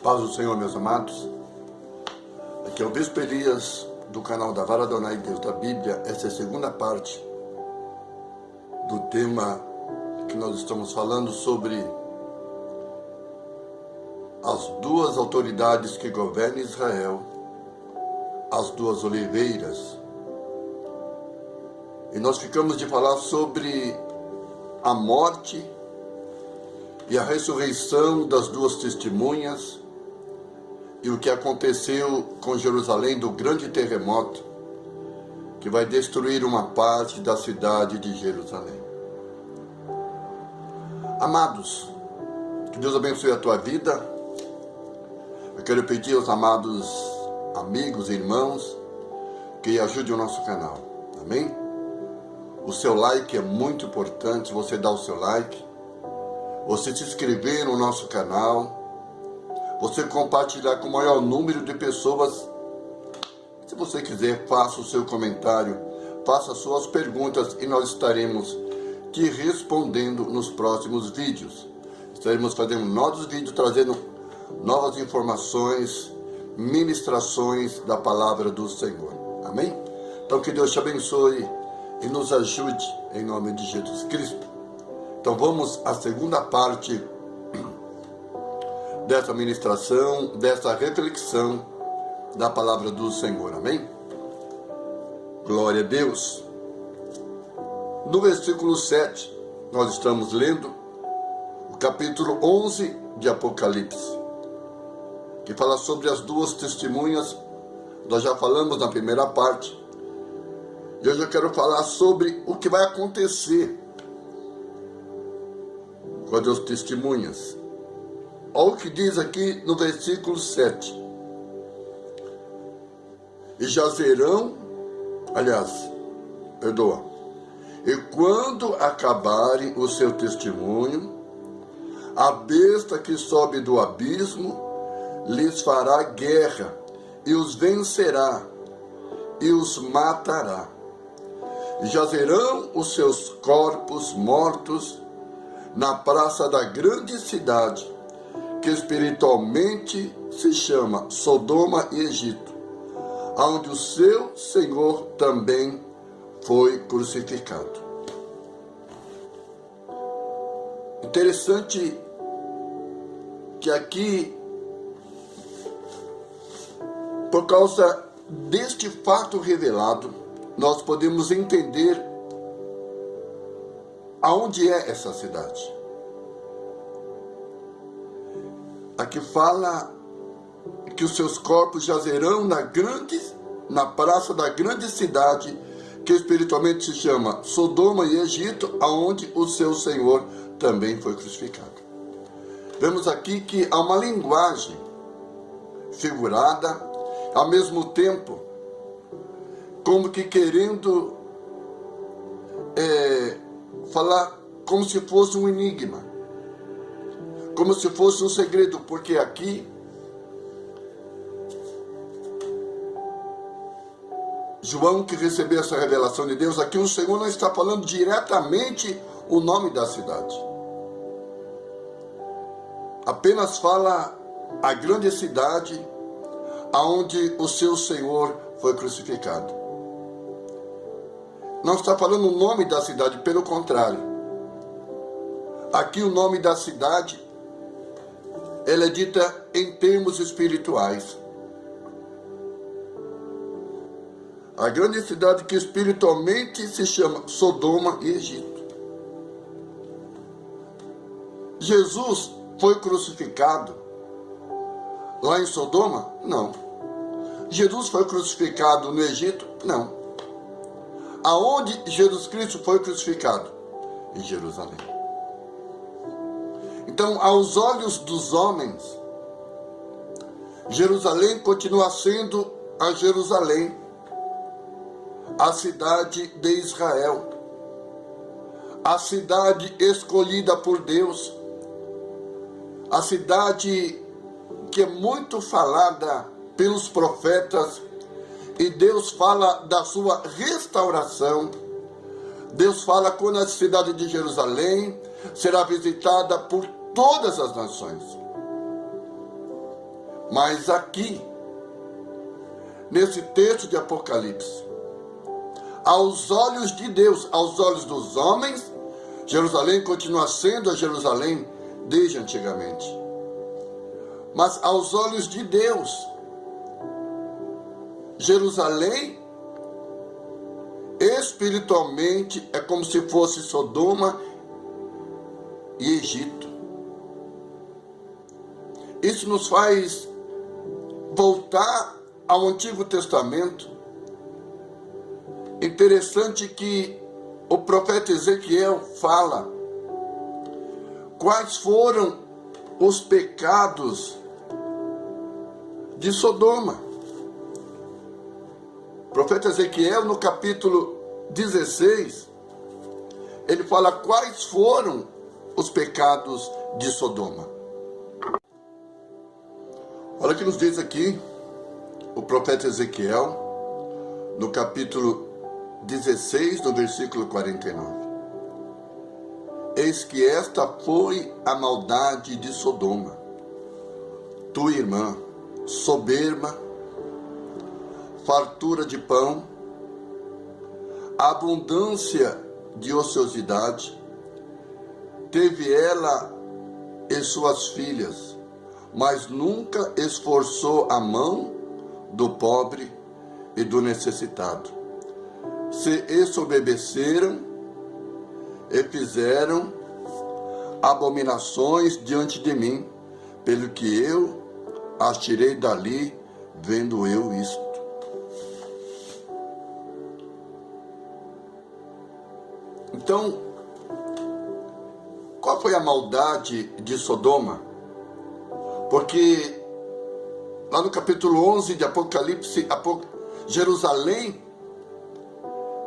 Paz do Senhor, meus amados. Aqui é o Bispo Elias, do canal da Vara Adonai Deus da Bíblia. Essa é a segunda parte do tema que nós estamos falando sobre as duas autoridades que governam Israel, as duas oliveiras. E nós ficamos de falar sobre a morte e a ressurreição das duas testemunhas e o que aconteceu com Jerusalém do grande terremoto que vai destruir uma parte da cidade de Jerusalém. Amados, que Deus abençoe a tua vida. Eu quero pedir aos amados amigos e irmãos que ajudem o nosso canal. Amém? O seu like é muito importante, você dá o seu like, você se inscrever no nosso canal, você compartilhar com o maior número de pessoas. Se você quiser, faça o seu comentário, faça suas perguntas e nós estaremos te respondendo nos próximos vídeos. Estaremos fazendo novos vídeos, trazendo novas informações, ministrações da palavra do Senhor. Amém? Então que Deus te abençoe e nos ajude em nome de Jesus Cristo. Então vamos à segunda parte dessa ministração, dessa reflexão da palavra do Senhor. Amém? Glória a Deus. No versículo 7, nós estamos lendo o capítulo 11 de Apocalipse, que fala sobre as duas testemunhas. Nós já falamos na primeira parte. E hoje eu quero falar sobre o que vai acontecer com as duas testemunhas. Olha o que diz aqui no versículo 7. E quando acabarem o seu testemunho, a besta que sobe do abismo lhes fará guerra, e os vencerá, e os matará. E jazerão os seus corpos mortos na praça da grande cidade, que espiritualmente se chama Sodoma e Egito, onde o seu Senhor também foi crucificado. Interessante que aqui, por causa deste fato revelado, nós podemos entender aonde é essa cidade. Aqui fala que os seus corpos jazerão na praça da grande cidade, que espiritualmente se chama Sodoma e Egito, aonde o seu Senhor também foi crucificado. Vemos aqui que há uma linguagem figurada, ao mesmo tempo, como que querendo falar como se fosse um enigma, como se fosse um segredo, porque aqui João, que recebeu essa revelação de Deus, aqui o Senhor não está falando diretamente o nome da cidade. Apenas fala a grande cidade aonde o seu Senhor foi crucificado. Não está falando o nome da cidade, pelo contrário. Aqui o nome da cidade, ela é dita em termos espirituais. A grande cidade que espiritualmente se chama Sodoma e Egito. Jesus foi crucificado lá em Sodoma? Não. Jesus foi crucificado no Egito? Não. Aonde Jesus Cristo foi crucificado? Em Jerusalém. Então, aos olhos dos homens, Jerusalém continua sendo a Jerusalém, a cidade de Israel, a cidade escolhida por Deus, a cidade que é muito falada pelos profetas, e Deus fala da sua restauração. Deus fala quando a cidade de Jerusalém será visitada por todas as nações. Mas aqui, nesse texto de Apocalipse, aos olhos de Deus, aos olhos dos homens, Jerusalém continua sendo a Jerusalém desde antigamente. Mas aos olhos de Deus, Jerusalém espiritualmente é como se fosse Sodoma e Egito. Isso nos faz voltar ao Antigo Testamento. Interessante que o profeta Ezequiel fala quais foram os pecados de Sodoma. O profeta Ezequiel, no capítulo 16, ele fala quais foram os pecados de Sodoma. Olha o que nos diz aqui o profeta Ezequiel, no capítulo 16, no versículo 49. Eis que esta foi a maldade de Sodoma, tua irmã, soberba, fartura de pão, abundância de ociosidade, teve ela e suas filhas, mas nunca esforçou a mão do pobre e do necessitado. Se ensoberbeceram e fizeram abominações diante de mim, pelo que eu as tirei dali, vendo eu isto. Então, qual foi a maldade de Sodoma? Porque lá no capítulo 11 de Apocalipse, Jerusalém,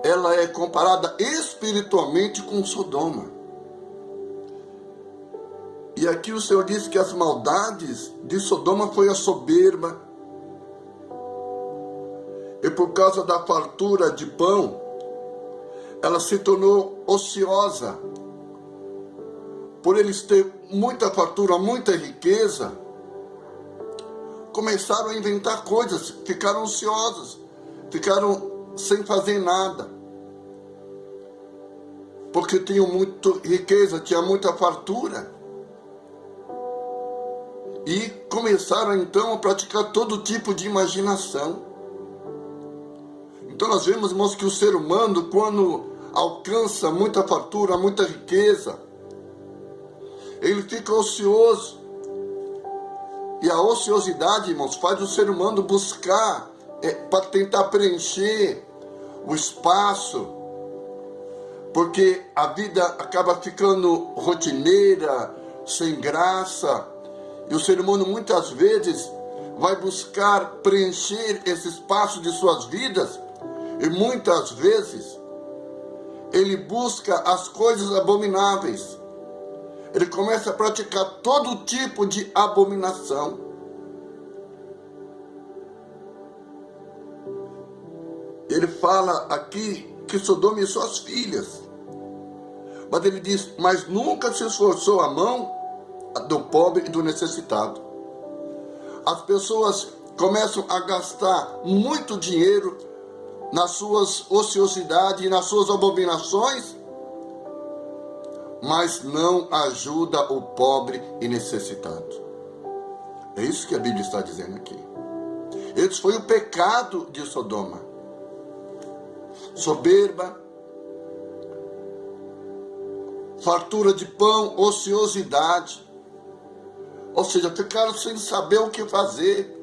ela é comparada espiritualmente com Sodoma. E aqui o Senhor diz que as maldades de Sodoma foi a soberba. E por causa da fartura de pão, ela se tornou ociosa. Por eles ter muita fartura, muita riqueza, começaram a inventar coisas, ficaram ociosos, ficaram sem fazer nada. Porque tinham muita riqueza, tinha muita fartura. E começaram então a praticar todo tipo de imaginação. Então nós vemos, irmãos, que o ser humano, quando alcança muita fartura, muita riqueza, ele fica ocioso. E a ociosidade, irmãos, faz o ser humano buscar para tentar preencher o espaço, porque a vida acaba ficando rotineira, sem graça, e o ser humano muitas vezes vai buscar preencher esse espaço de suas vidas, e muitas vezes ele busca as coisas abomináveis. Ele começa a praticar todo tipo de abominação. Ele fala aqui que Sodoma e suas filhas. Mas ele diz, mas nunca se esforçou a mão do pobre e do necessitado. As pessoas começam a gastar muito dinheiro nas suas ociosidades e nas suas abominações, mas não ajuda o pobre e necessitado. É isso que a Bíblia está dizendo aqui. Esse foi o pecado de Sodoma. Soberba, fartura de pão, ociosidade. Ou seja, ficaram sem saber o que fazer.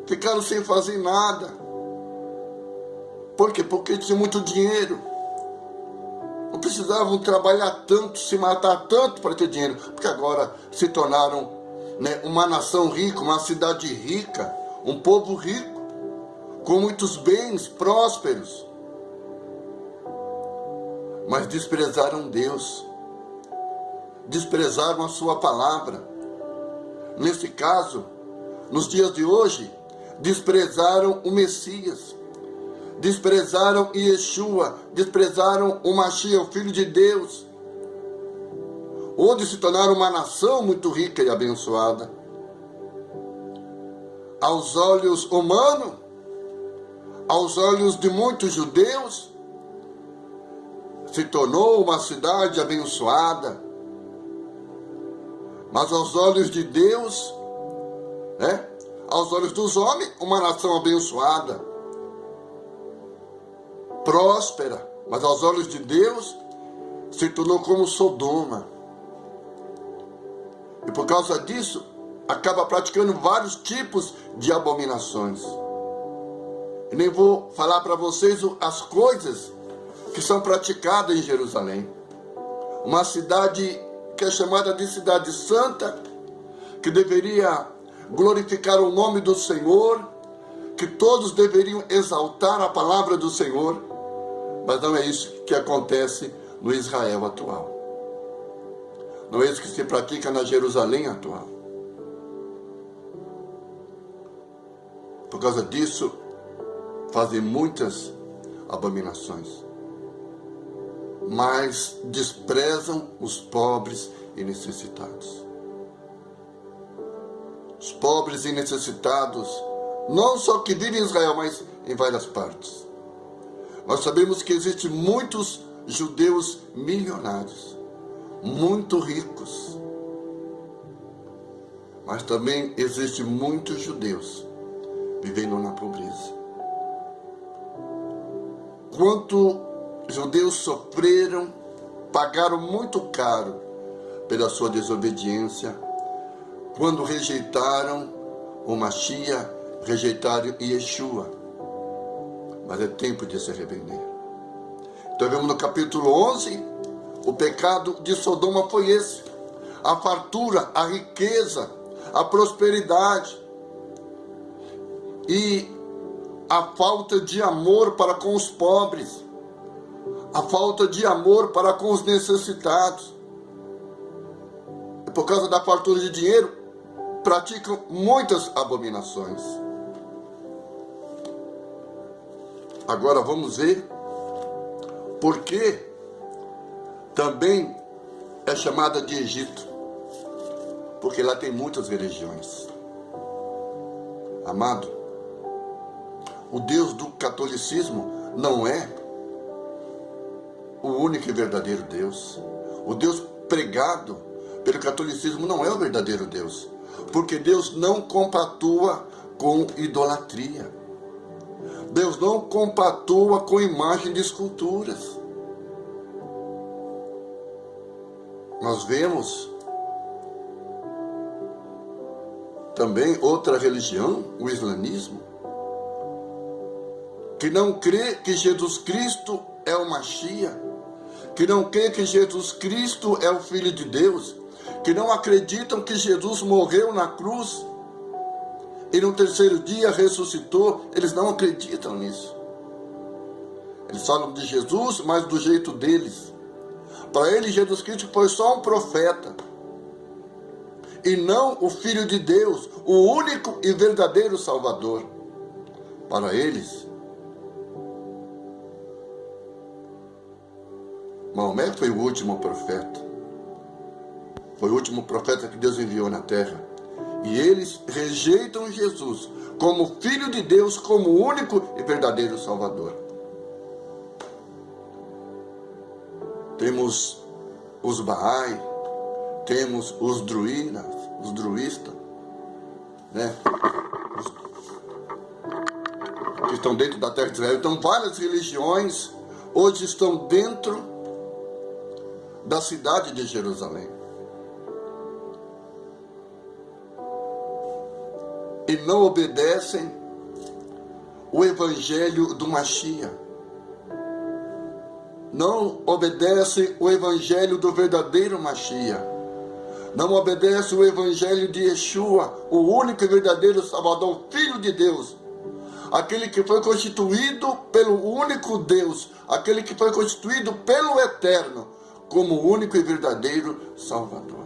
Ficaram sem fazer nada. Por quê? Porque tinha muito dinheiro. Não precisavam trabalhar tanto, se matar tanto para ter dinheiro. Porque agora se tornaram, uma nação rica, uma cidade rica, um povo rico, com muitos bens, prósperos. Mas desprezaram Deus. Desprezaram a sua palavra. Nesse caso, nos dias de hoje, desprezaram o Messias, desprezaram Yeshua, desprezaram o Mashiach, o Filho de Deus, onde se tornaram uma nação muito rica e abençoada. aos olhos humanos, aos olhos de muitos judeus, se tornou uma cidade abençoada. Mas aos olhos de Deus, aos olhos dos homens, uma nação abençoada, próspera. Mas aos olhos de Deus, se tornou como Sodoma. E por causa disso, acaba praticando vários tipos de abominações. E nem vou falar para vocês as coisas que são praticadas em Jerusalém. Uma cidade que é chamada de cidade santa, que deveria glorificar o nome do Senhor, que todos deveriam exaltar a palavra do Senhor, mas não é isso que acontece no Israel atual. Não é isso que se pratica na Jerusalém atual. Por causa disso, fazem muitas abominações, mas desprezam os pobres e necessitados. Os pobres e necessitados, não só que vivem em Israel, mas em várias partes. Nós sabemos que existem muitos judeus milionários, muito ricos, mas também existem muitos judeus vivendo na pobreza. Quanto judeus sofreram, pagaram muito caro pela sua desobediência, quando rejeitaram o Mashiach, rejeitaram Yeshua. Mas é tempo de se arrepender. Então vemos no capítulo 11, o pecado de Sodoma foi esse: a fartura, a riqueza, a prosperidade e a falta de amor para com os pobres, a falta de amor para com os necessitados. E por causa da fartura de dinheiro, praticam muitas abominações. Agora vamos ver por que também é chamada de Egito. Porque lá tem muitas religiões. Amado, o Deus do catolicismo não é o único e verdadeiro Deus. O Deus pregado pelo catolicismo não é o verdadeiro Deus. Porque Deus não compactua com idolatria. Deus não compactua com imagem de esculturas. Nós vemos também outra religião, o islamismo, que não crê que Jesus Cristo é o Mashiach, que não crê que Jesus Cristo é o Filho de Deus, que não acreditam que Jesus morreu na cruz e no terceiro dia ressuscitou. Eles não acreditam nisso. Eles falam de Jesus, mas do jeito deles. Para eles, Jesus Cristo foi só um profeta e não o Filho de Deus, o único e verdadeiro Salvador. Para eles, Maomé foi o último profeta. Foi o último profeta que Deus enviou na terra. E eles rejeitam Jesus como Filho de Deus, como o único e verdadeiro Salvador. Temos os Baai, temos os druistas, né? Que estão dentro da terra de Israel. Então várias religiões hoje estão dentro da cidade de Jerusalém. E não obedecem o evangelho do Mashiach. Não obedecem o evangelho do verdadeiro Mashiach. Não obedecem o evangelho de Yeshua, o único e verdadeiro Salvador, Filho de Deus. Aquele que foi constituído pelo único Deus, aquele que foi constituído pelo Eterno, como o único e verdadeiro Salvador.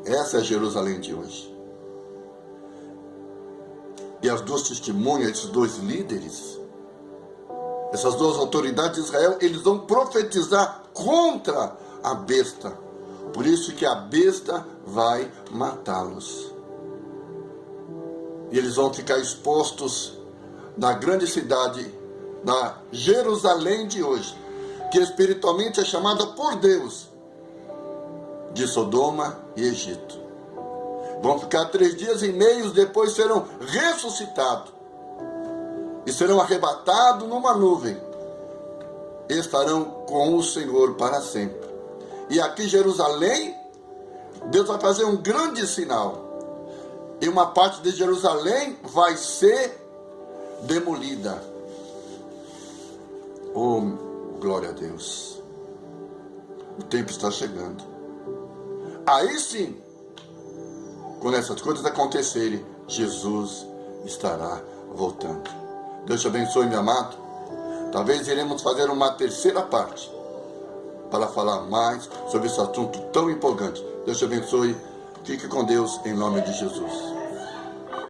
Essa é Jerusalém de hoje. E as duas testemunhas, esses dois líderes, essas duas autoridades de Israel, eles vão profetizar contra a besta. Por isso que a besta vai matá-los. E eles vão ficar expostos na grande cidade, na Jerusalém de hoje, que espiritualmente é chamada por Deus de Sodoma e Egito. Vão ficar 3 dias e meio, depois serão ressuscitados e serão arrebatados numa nuvem. Estarão com o Senhor para sempre. E aqui em Jerusalém, Deus vai fazer um grande sinal. E uma parte de Jerusalém vai ser demolida. Oh, glória a Deus. O tempo está chegando. Aí sim, quando essas coisas acontecerem, Jesus estará voltando. Deus te abençoe, meu amado. Talvez iremos fazer uma 3ª parte para falar mais sobre esse assunto tão empolgante. Deus te abençoe. Fique com Deus em nome de Jesus.